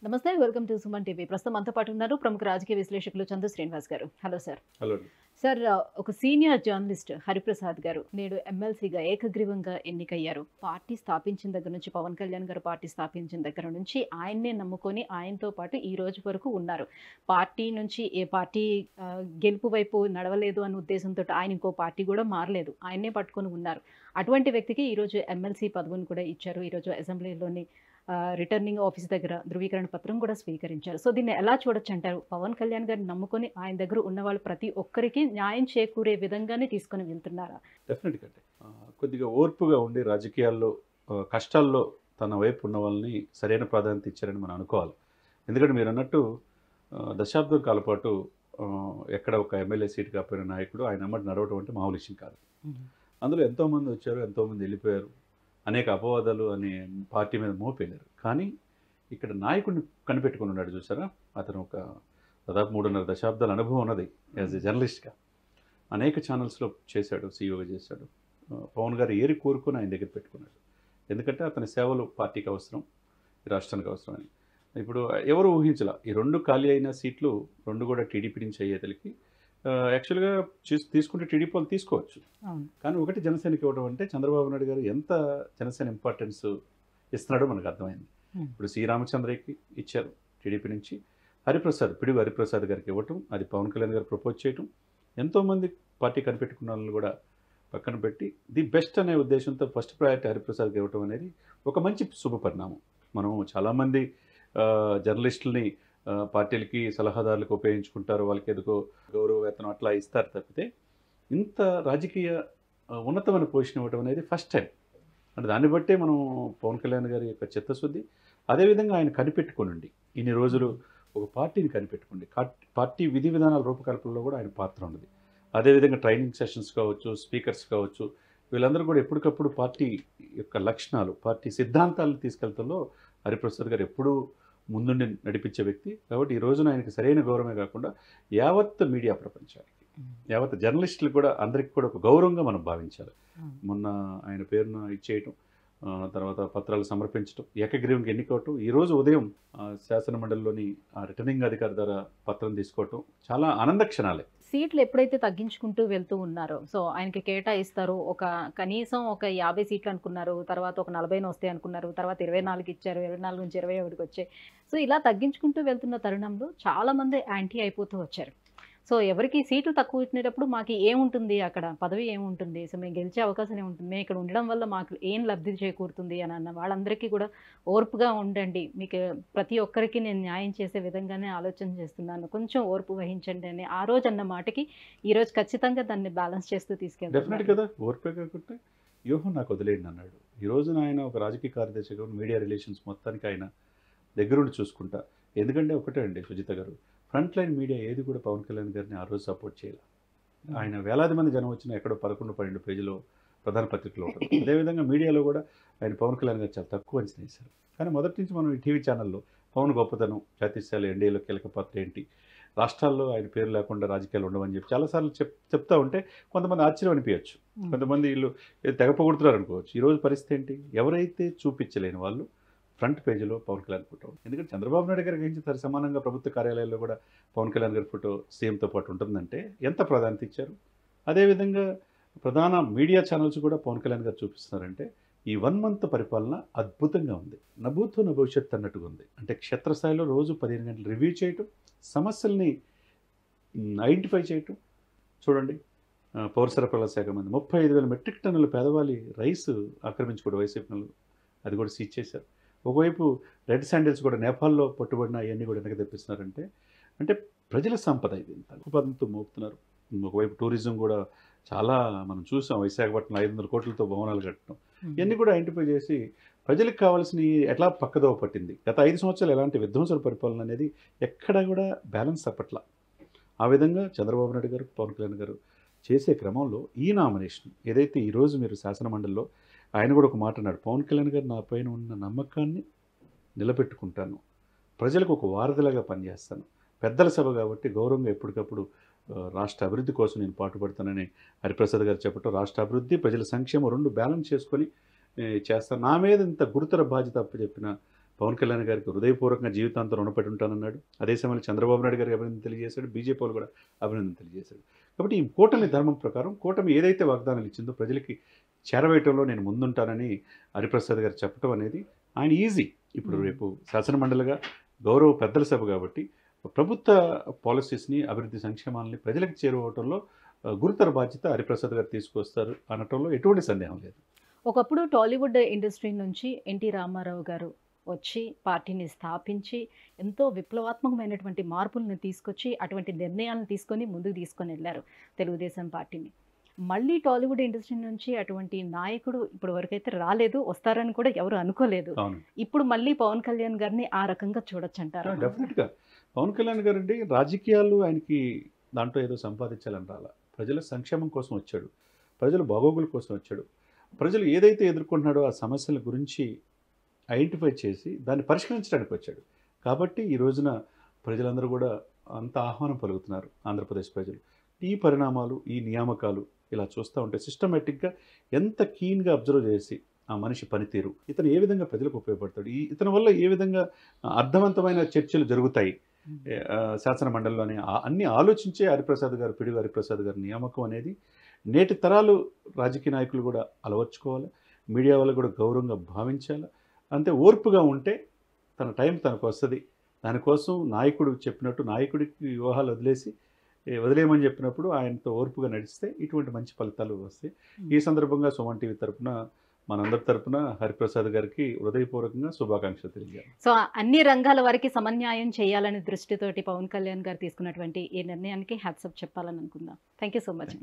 నమస్తే. Welcome to Suman TV. ప్రస్తుతం మనతో పాటు ఉన్నారు ప్రముఖ రాజకీయ విశ్లేషకులు చందు శ్రీనివాస్ గారు. Hello sir. హలో. సార్, ఒక సీనియర్ జర్నలిస్ట్ హరిప్రసాద్ గారు నేడు ఎమ్మెల్సీగా ఏకగ్రీవంగా ఎన్నికయ్యారు. పార్టీ స్థాపించిన దగ్గర నుంచి, పవన్ కళ్యాణ్ గారు పార్టీ స్థాపించిన దగ్గర నుంచి ఆయన్నే నమ్ముకొని ఆయనతో పాటు ఈ రోజు వరకు ఉన్నారు. పార్టీ నుంచి ఏ పార్టీ గెలుపు వైపు నడవలేదు అన్న ఉద్దేశంతో ఆయన ఇంకో పార్టీ కూడా మారలేదు. ఆయన్నే పట్టుకొని ఉన్నారు. అటువంటి వ్యక్తికి ఈరోజు ఎమ్మెల్సీ పదవిని కూడా ఇచ్చారు. ఈరోజు అసెంబ్లీలోని రిటర్నింగ్ ఆఫీస్ దగ్గర ధృవీకరణ పత్రం కూడా స్వీకరించారు. సో దీన్ని ఎలా చూడొచ్చు అంటారు? పవన్ కళ్యాణ్ గారిని నమ్ముకొని ఆయన దగ్గర ఉన్న వాళ్ళు ప్రతి ఒక్కరికి న్యాయం చేకూరే విధంగానే తీసుకొని వెళ్తున్నారా? డెఫినెట్గా అండి. కొద్దిగా ఓర్పుగా ఉండి రాజకీయాల్లో కష్టాల్లో తన వైపు ఉన్న వాళ్ళని సరైన ప్రాధాన్యత ఇచ్చారని మనం అనుకోవాలి. ఎందుకంటే మీరు అన్నట్టు దశాబ్దం కాల పాటు ఎక్కడ ఒక ఎమ్మెల్యే సీట్ కాకపోయిన నాయకుడు ఆయన అమ్మటి నడవడం అంటే మామూలు విషయం కాదు. అందులో ఎంతోమంది వచ్చారు, ఎంతోమంది వెళ్ళిపోయారు, అనేక అపవాదాలు అనే పార్టీ మీద మోపేశారు. కానీ ఇక్కడ నాయకుడిని కనిపెట్టుకుని ఉన్నాడు చూసారా. అతను ఒక దాదాపు 3.5 దశాబ్దాల అనుభవం ఉన్నది యాజ్ ఎ జర్నలిస్ట్గా. అనేక ఛానల్స్లో చేశాడు, సీఈఓగా చేశాడు. పవన్ గారు ఏరి కోరుకుని ఆయన దగ్గర పెట్టుకున్నాడు. ఎందుకంటే అతని సేవలు పార్టీకి అవసరం, రాష్ట్రానికి అవసరం అని. ఇప్పుడు ఎవరు ఊహించలా ఈ 2 ఖాళీ అయిన సీట్లు 2 కూడా టీడీపీ నుంచి అయ్యేతలకి యాక్చువల్గా తీసుకుంటే టీడీపీ వాళ్ళు తీసుకోవచ్చు. కానీ ఒకటి జనసేనకి ఇవ్వడం అంటే చంద్రబాబు నాయుడు గారు ఎంత జనసేన ఇంపార్టెన్స్ ఇస్తున్నాడో మనకు అర్థమైంది. ఇప్పుడు శ్రీరామచంద్రకి ఇచ్చారు టీడీపీ నుంచి, పిడి హరిప్రసాద్ గారికి ఇవ్వటం, అది పవన్ కళ్యాణ్ గారు ప్రపోజ్ చేయటం, ఎంతోమంది పార్టీ కనిపెట్టుకున్న వాళ్ళని కూడా పక్కన పెట్టి ది బెస్ట్ అనే ఉద్దేశంతో ఫస్ట్ ప్రయారిటీ హరిప్రసాద్కి ఇవ్వటం అనేది ఒక మంచి శుభపరిణామం. మనం చాలామంది జర్నలిస్టులని పార్టీలకి సలహాదారులకు ఉపయోగించుకుంటారు, వాళ్ళకి ఎదుగో గౌరవ వేతనం అట్లా ఇస్తారు తప్పితే ఇంత రాజకీయ ఉన్నతమైన పొజిషన్ ఇవ్వడం అనేది ఫస్ట్ టైం. అంటే దాన్ని బట్టే మనం పవన్ కళ్యాణ్ గారి యొక్క చిత్తశుద్ధి, అదేవిధంగా ఆయన కనిపెట్టుకోనండి ఇన్ని రోజులు ఒక పార్టీని కనిపెట్టుకోండి. పార్టీ విధి విధానాల రూపకల్పనలో కూడా ఆయన పాత్ర ఉన్నది. అదేవిధంగా ట్రైనింగ్ సెషన్స్ కావచ్చు, స్పీకర్స్ కావచ్చు, వీళ్ళందరూ కూడా ఎప్పటికప్పుడు పార్టీ యొక్క లక్షణాలు, పార్టీ సిద్ధాంతాలను తీసుకెళ్తంలో హరిప్రసాద్ గారు ఎప్పుడూ ముందుండి నడిపించే వ్యక్తి. కాబట్టి ఈ రోజున ఆయనకి సరైన గౌరవమే కాకుండా యావత్ మీడియా ప్రపంచానికి, యావత్ జర్నలిస్టులు కూడా అందరికీ కూడా ఒక గౌరవంగా మనం భావించాలి. మొన్న ఆయన పేరున ఇచ్చేయటం, తర్వాత పత్రాలు సమర్పించడం, ఏకగ్రీవంగా ఎన్నికవటం, ఈరోజు ఉదయం శాసన మండలిలోని రిటర్నింగ్ అధికారి ద్వారా పత్రం తీసుకోవటం చాలా ఆనంద క్షణాలే. సీట్లు ఎప్పుడైతే తగ్గించుకుంటూ వెళ్తూ ఉన్నారో, సో ఆయనకి కేటాయిస్తారు. కనీసం ఒక 50 సీట్లు అనుకున్నారు, తర్వాత ఒక 40 వస్తాయి అనుకున్నారు, తర్వాత 24 ఇచ్చారు, 24 నుంచి 21కి వచ్చాయి. సో ఇలా తగ్గించుకుంటూ వెళ్తున్న తరుణంలో చాలామంది యాంటీ అయిపోతూ వచ్చారు. సో ఎవరికి సీట్లు తక్కువ ఇచ్చినప్పుడు మాకు ఏముంటుంది, అక్కడ పదవి ఏముంటుంది, సో మేము గెలిచే అవకాశం ఏముంటుంది, మేము ఇక్కడ ఉండడం వల్ల మాకు ఏం లబ్ధి చేకూరుతుంది అని అన్న వాళ్ళందరికీ కూడా ఓర్పుగా ఉండండి, మీకు ప్రతి ఒక్కరికి నేను న్యాయం చేసే విధంగానే ఆలోచన చేస్తున్నాను, కొంచెం ఓర్పు వహించండి అని ఆ రోజు అన్న మాటకి ఈరోజు ఖచ్చితంగా దాన్ని బ్యాలెన్స్ చేస్తూ తీసుకెళ్తారు. డెఫినెట్ కదా, ఓర్పే కాకుంటే వ్యూహం నాకు వదిలేయండి అన్నాడు. ఈ రోజున ఆయన ఒక రాజకీయ కార్యదర్శిగా మీడియా రిలేషన్స్ మొత్తానికి ఆయన దగ్గరుండి చూసుకుంటా. ఎందుకంటే ఒకటే అండి సుజిత గారు, ఫ్రంట్ లైన్ మీడియా ఏది కూడా పవన్ కళ్యాణ్ గారిని ఆ రోజు సపోర్ట్ చేయాలి. ఆయన వేలాది మంది జనం వచ్చిన ఎక్కడో 11-12 పేజీలో ప్రధాన పత్రికలో ఉంటుంది. అదేవిధంగా మీడియాలో కూడా ఆయన పవన్ కళ్యాణ్ గారు చాలా తక్కువ అంచనా వేశారు. కానీ మొదటి నుంచి మనం ఈ టీవీ ఛానల్లో పవన్ గొప్పతనం, జాతీయ స్థాయిలో ఎన్డీఏలో కీలక పాత్ర ఏంటి, రాష్ట్రాల్లో ఆయన పేరు లేకుండా రాజకీయాలు ఉండవని చెప్పి చాలాసార్లు చెప్తా ఉంటే కొంతమంది ఆశ్చర్యం అనిపించచ్చు, కొంతమంది వీళ్ళు తెగ పొగుడుతున్నారు అనుకోవచ్చు. ఈరోజు పరిస్థితి ఏంటి, ఎవరైతే చూపించలేని వాళ్ళు ఫ్రంట్ పేజీలో పవన్ కళ్యాణ్ ఫోటో. ఎందుకంటే చంద్రబాబు నాయుడు గారి గురించి తన సమానంగా ప్రభుత్వ కార్యాలయాల్లో కూడా పవన్ కళ్యాణ్ గారి ఫోటో సీఎంతో పాటు ఉంటుందంటే ఎంత ప్రాధాన్యత ఇచ్చారు. అదేవిధంగా ప్రధాన మీడియా ఛానల్స్ కూడా పవన్ కళ్యాణ్ గారు చూపిస్తున్నారంటే ఈ 1 మంత్ పరిపాలన అద్భుతంగా ఉంది. నభూతో నా భవిష్యత్తు అన్నట్టుగా ఉంది. అంటే క్షేత్రస్థాయిలో రోజు 15 గంటలు రివ్యూ చేయటం, సమస్యల్ని ఐడెంటిఫై చేయటం. చూడండి, పౌర సరఫరాల శాఖ మంది 35,000 మెట్రిక్ టన్నుల పేదవాళ్ళి రైస్ ఆక్రమించుకోవడం వైసీపీ, అది కూడా సీజ్ చేశారు. ఒకవైపు రెడ్ శాండిల్స్ కూడా నేపాల్లో పట్టుబడిన అవన్నీ కూడా వెనక్కి తెప్పిస్తున్నారంటే అంటే ప్రజల సంపద ఇది తక్కువ పదంతో మోపుతున్నారు. ఒకవైపు టూరిజం కూడా చాలా మనం చూసాం, విశాఖపట్నం 500 కోట్లతో భవనాలు కట్టడం, ఇవన్నీ కూడా ఐడెంటిఫై చేసి ప్రజలకు కావాల్సిన ఎట్లా పక్కదోవ పట్టింది. గత 5 సంవత్సరాలు ఎలాంటి విధ్వంసల పరిపాలన అనేది ఎక్కడ కూడా బ్యాలెన్స్ అప్పట్ల. ఆ విధంగా చంద్రబాబు నాయుడు గారు, పవన్ కళ్యాణ్ గారు చేసే క్రమంలో ఈ నామినేషన్ ఏదైతే ఈరోజు మీరు శాసనమండలిలో ఆయన కూడా ఒక మాట అన్నాడు, పవన్ కళ్యాణ్ గారు నా పైన ఉన్న నమ్మకాన్ని నిలబెట్టుకుంటాను, ప్రజలకు ఒక వారధిలాగా పనిచేస్తాను, పెద్దల సభ కాబట్టి గౌరవంగా ఎప్పటికప్పుడు రాష్ట్ర అభివృద్ధి కోసం నేను పాటుపడతానని హరిప్రసాద్ గారు చెప్పటం, రాష్ట్ర అభివృద్ధి ప్రజల సంక్షేమం 2 బ్యాలెన్స్ చేసుకొని చేస్తాను, నా మీద ఇంత గురుతర బాధ్యత అప్పచెప్పిన పవన్ కళ్యాణ్ గారికి హృదయపూర్వకంగా జీవితాంతం రుణపడి ఉంటానన్నాడు. అదే సమయంలో చంద్రబాబు నాయుడు గారికి అభినందన తెలియజేశాడు. బీజేపీ వాళ్ళు కూడా అభినందన తెలియజేశాడు. కాబట్టి ఈ కూటమి ధర్మం ప్రకారం కూటమి ఏదైతే వాగ్దానాలు ఇచ్చిందో ప్రజలకి చేరవేయటంలో నేను ముందుంటానని హరిప్రసాద్ గారు చెప్పడం అనేది ఆయన ఈజీ. ఇప్పుడు రేపు శాసనమండలిగా గౌరవ పెద్దల సభ కాబట్టి ప్రభుత్వ పాలసీస్ని, అభివృద్ధి సంక్షేమాలని ప్రజలకు చేరువవటంలో గురుతర బాధ్యత హరిప్రసాద్ గారు తీసుకొస్తారు అనటంలో ఎటువంటి సందేహం లేదు. ఒకప్పుడు టాలీవుడ్ ఇండస్ట్రీ నుంచి ఎన్టీ రామారావు గారు వచ్చి పార్టీని స్థాపించి ఎంతో విప్లవాత్మకమైనటువంటి మార్పులను తీసుకొచ్చి అటువంటి నిర్ణయాలను తీసుకొని ముందుకు తీసుకొని వెళ్ళారు తెలుగుదేశం పార్టీని. మళ్ళీ టాలీవుడ్ ఇండస్ట్రీ నుంచి అటువంటి నాయకుడు ఇప్పుడు వరకైతే రాలేదు, వస్తారని కూడా ఎవరు అనుకోలేదు. ఇప్పుడు మళ్ళీ పవన్ కళ్యాణ్ గారిని ఆ రకంగా చూడొచ్చు అంటారు. డెఫినెట్గా పవన్ కళ్యాణ్ గారు అంటే రాజకీయాలు ఆయనకి దాంట్లో ఏదో సంపాదించాలని రాలా. ప్రజల సంక్షేమం కోసం వచ్చాడు, ప్రజల బాగోగుల కోసం వచ్చాడు. ప్రజలు ఏదైతే ఎదుర్కొంటున్నాడో ఆ సమస్యల గురించి ఐడెంటిఫై చేసి దాన్ని పరిష్కరించడానికి వచ్చాడు. కాబట్టి ఈ రోజున ప్రజలందరూ కూడా అంత ఆహ్వానం పలుకుతున్నారు. ఆంధ్రప్రదేశ్ ప్రజలు ఈ పరిణామాలు, ఈ నియామకాలు ఇలా చూస్తూ ఉంటే సిస్టమేటిక్గా ఎంత కీన్గా అబ్జర్వ్ చేసి ఆ మనిషి పనితీరు, ఇతను ఏ విధంగా ప్రజలకు ఉపయోగపడతాడు, ఇతని వల్ల ఏ విధంగా అర్థవంతమైన చర్చలు జరుగుతాయి శాసన మండలిలోనే అన్ని ఆలోచించే హరిప్రసాద్ గారు, పిడుగు హరిప్రసాద్ గారి నియామకం అనేది నేటి తరాలు రాజకీయ నాయకులు కూడా అలవర్చుకోవాలి. మీడియా వాళ్ళు కూడా గౌరవంగా భావించాలి. అంతే ఓర్పుగా ఉంటే తన టైం తనకు వస్తుంది. దానికోసం నాయకుడు చెప్పినట్టు నాయకుడికి వ్యూహాలు వదిలేయమని చెప్పినప్పుడు ఆయనతో ఓర్పుగా నడిస్తే ఇటువంటి మంచి ఫలితాలు వస్తాయి. ఈ సందర్భంగా సుమన్ టీవీ తరపున, మనందరి తరపున హరిప్రసాద్ గారికి హృదయపూర్వకంగా శుభాకాంక్షలు తెలియజేయాలి. సో అన్ని రంగాల వారికి సమన్యాయం చేయాలనే దృష్టితోటి పవన్ కళ్యాణ్ గారు తీసుకున్నటువంటి ఈ నిర్ణయానికి హ్యాట్స్ ఆఫ్ చెప్పాలని అనుకుందాం. Thank you so much.